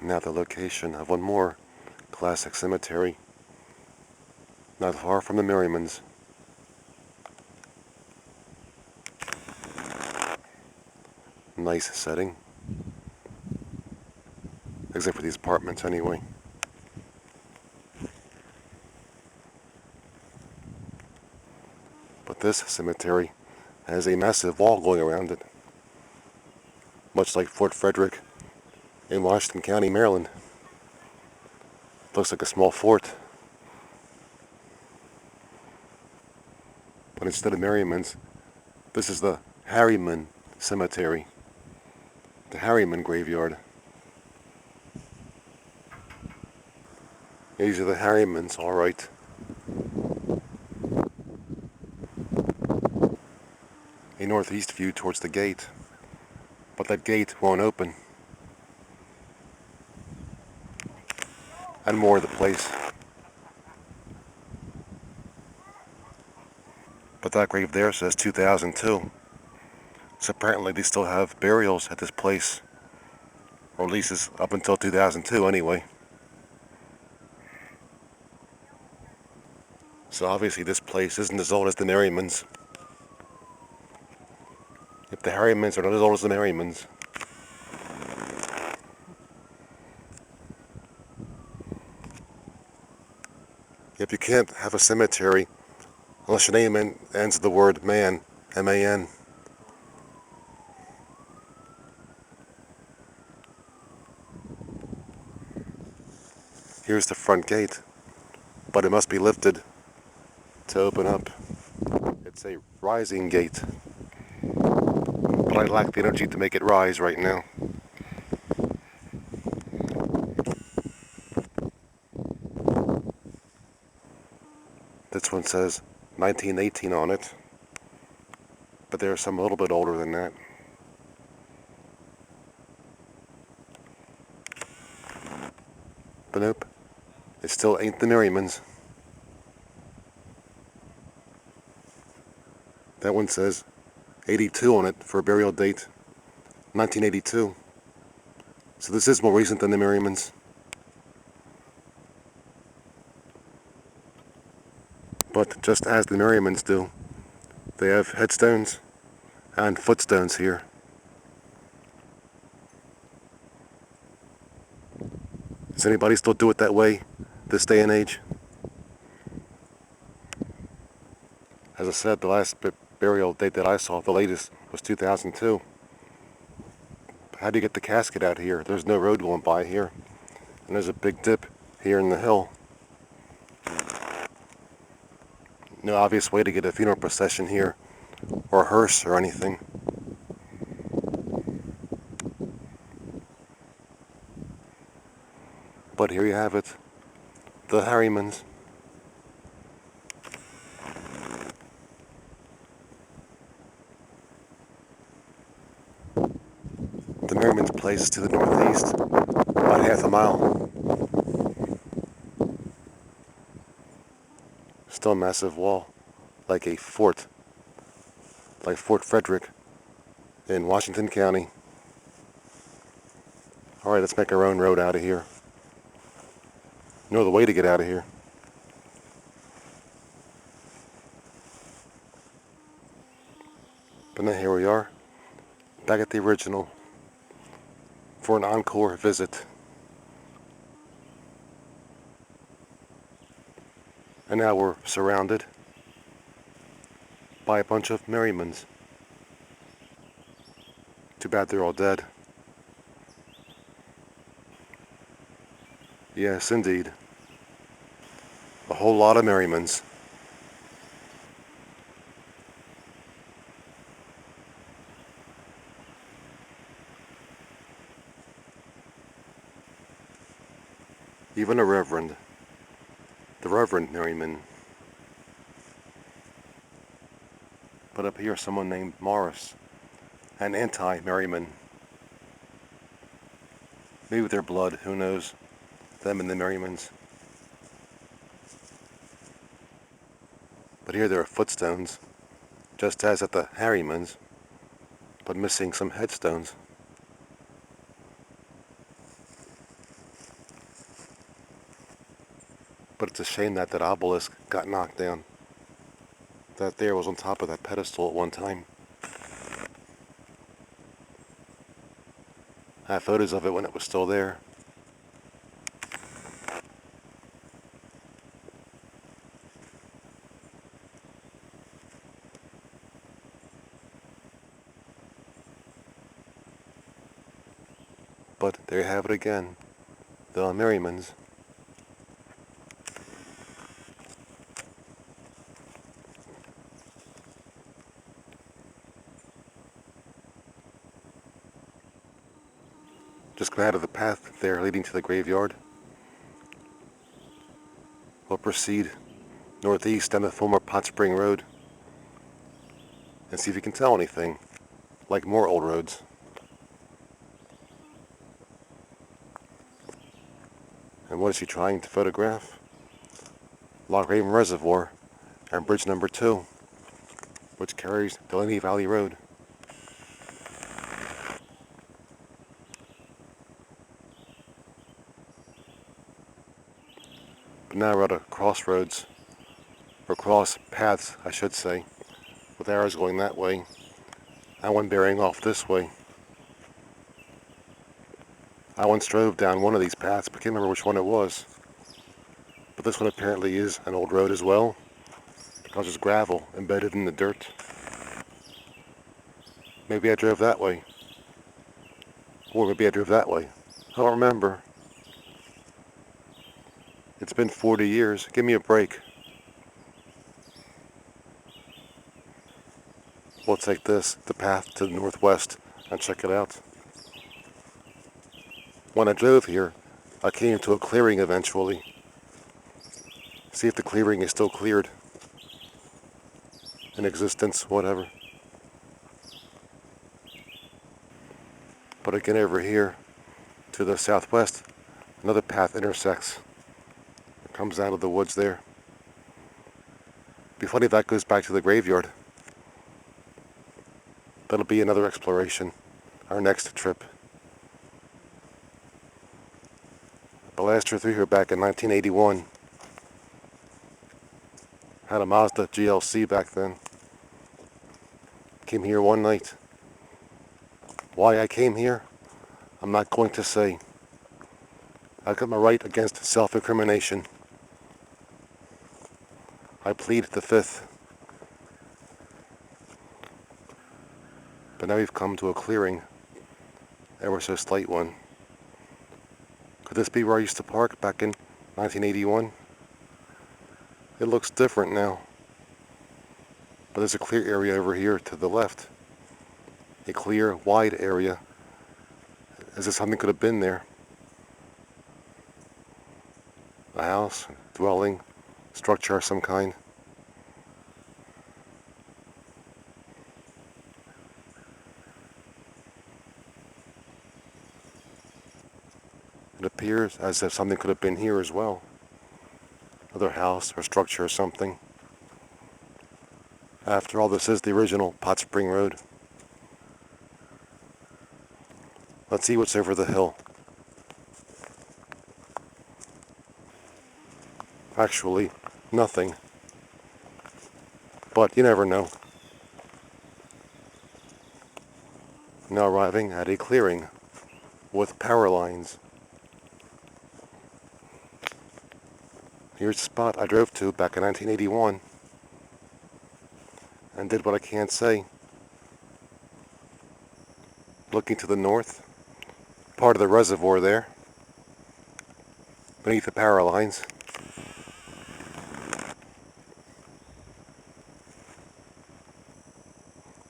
Now the location of one more classic cemetery, not far from the Merrymans. Nice setting, except for these apartments anyway. But this cemetery has a massive wall going around it, much like Fort Frederick in Washington County, Maryland. Looks like a small fort. But instead of Merrymans, this is the Harryman Cemetery, the Harrymans Graveyard. These are the Harrymans, alright. A northeast view towards the gate, but that gate won't open. And more of the place. But that grave there says 2002. So apparently they still have burials at this place. Or at least it's up until 2002 anyway. So obviously this place isn't as old as the Merrymans. If the Harrymans are not as old as the Merrymans. If you can't have a cemetery unless your name ends with the word man, M-A-N. Here's the front gate, but it must be lifted to open up. It's a rising gate, but I lack the energy to make it rise right now. This one says 1918 on it, but there are some a little bit older than that. But nope, it still ain't the Merrymans. That one says 82 on it for a burial date, 1982. So this is more recent than the Merrymans. But just as the Merrymans do, they have headstones and footstones here. Does anybody still do it that way this day and age? As I said, the last burial date that I saw, the latest, was 2002. How do you get the casket out here? There's no road going by here. And there's a big dip here in the hill. No obvious way to get a funeral procession here, or a hearse or anything. But here you have it, the Harrymans. The Merrymans place is to the northeast, about half a mile. Still a massive wall, like a fort, like Fort Frederick in Washington County. Alright, let's make our own road out of here. You know the way to get out of here. But now here we are, back at the original, for an encore visit. And now we're surrounded by a bunch of Merrymans. Too bad they're all dead. Yes, indeed. A whole lot of Merrymans. Even a reverend. The Reverend Merryman. But up here, someone named Morris, an anti-Merryman. Maybe with their blood, who knows? Them and the Merrymans. But here there are footstones, just as at the Harrymans, but missing some headstones. But it's a shame that that obelisk got knocked down. That there was on top of that pedestal at one time. I have photos of it when it was still there. But there you have it again. The Merrymans. Just go out of the path there leading to the graveyard. We'll proceed northeast down the former Pot Spring Road and see if you can tell anything, like more old roads. And what is he trying to photograph? Loch Raven Reservoir and bridge number 2, which carries Delaney Valley Road. But now we're at a crossroads, or cross paths, I should say, with arrows going that way, and one bearing off this way. I once drove down one of these paths, but can't remember which one it was. But this one apparently is an old road as well, because there's gravel embedded in the dirt. Maybe I drove that way. Or maybe I drove that way. I don't remember. It's been 40 years. Give me a break. We'll take this, the path to the northwest, and check it out. When I drove here, I came to a clearing eventually. See if the clearing is still cleared. In existence, whatever. But again over here, to the southwest, another path intersects. It comes out of the woods there. Be funny if that goes back to the graveyard. That'll be another exploration, our next trip. But last year through here back in 1981. Had a Mazda GLC back then. Came here one night. Why I came here, I'm not going to say. I got my right against self-incrimination. I plead the fifth. But now we've come to a clearing, ever so slight one. Could this be where I used to park back in 1981? It looks different now. But there's a clear area over here to the left. A clear, wide area, as if something could have been there. A house, dwelling, structure of some kind. It appears as if something could have been here as well. Another house or structure or something. After all, this is the original Pot Spring Road. Let's see what's over the hill. Actually, nothing. But you never know. Now arriving at a clearing with power lines. Here's the spot I drove to back in 1981 and did what I can't say. Looking to the north, part of the reservoir there, beneath the power lines.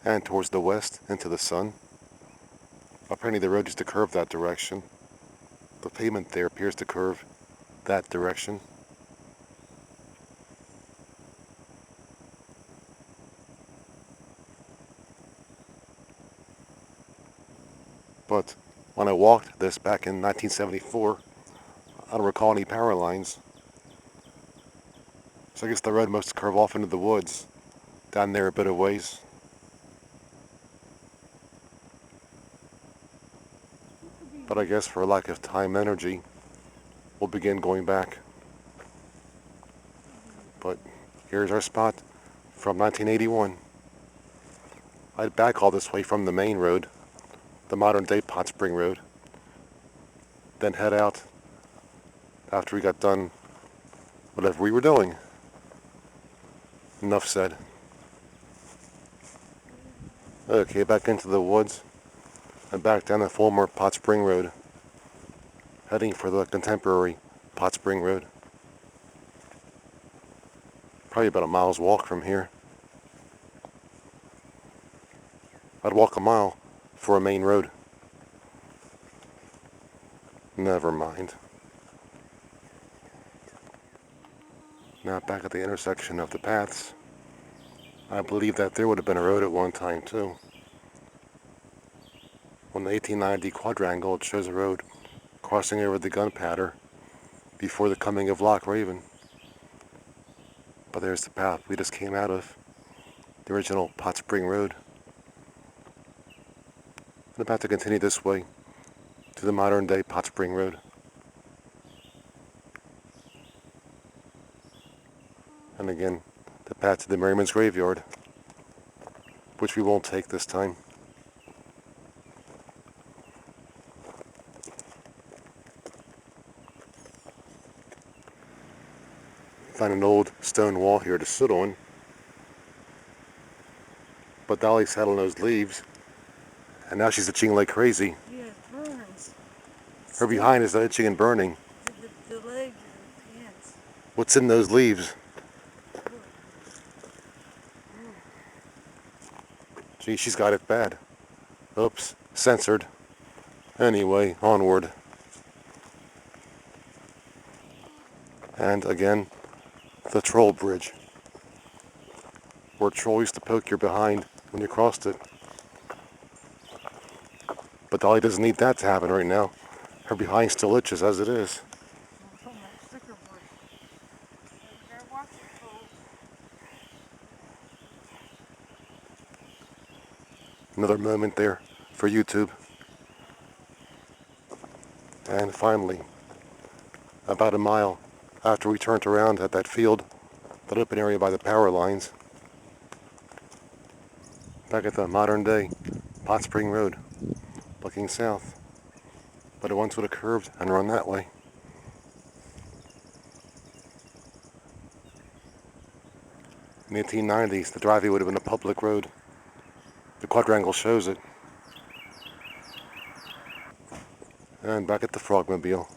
And towards the west, into the sun. Apparently the road used to curve that direction. The pavement there appears to curve that direction. But when I walked this back in 1974, I don't recall any power lines. So I guess the road must curve off into the woods, down there a bit of ways. But I guess for lack of time and energy, we'll begin going back. Here's our spot from 1981. I'd back all this way from the main road, the modern day Pot Spring Road, then head out after we got done whatever we were doing. Enough said. Okay, back into the woods and back down the former Pot Spring Road, heading for the contemporary Pot Spring Road. Probably about a mile's walk from here. I'd walk a mile for a main road. Never mind. Now back at the intersection of the paths. I believe that there would have been a road at one time too. On the 1890 quadrangle, it shows a road crossing over the Gunpowder before the coming of Loch Raven. But there's the path we just came out of, the original Pot Spring Road. I'm about to continue this way to the modern day Pot Spring Road. And again, the path to the Merrymans Graveyard, which we won't take this time. Find an old stone wall here to sit on, but Dolly sat on those leaves, and now she's itching like crazy. Yeah, it burns. Her behind is itching and burning. The leg and the pants. What's in those leaves? Gee, she's got it bad. Oops, censored. Anyway, onward. And again, the troll bridge, where troll used to poke your behind when you crossed it. But Dolly doesn't need that to happen right now. Her behind still itches as it is. Another moment there for YouTube. And finally, about a mile after we turned around at that field, that open area by the power lines, back at the modern day Pot Spring Road, looking south. But it once would have curved and run that way. In the 1890s, the driveway would have been a public road. The quadrangle shows it. And back at the Frogmobile.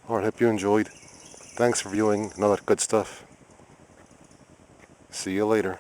Alright, hope you enjoyed. Thanks for viewing and all that good stuff. See you later.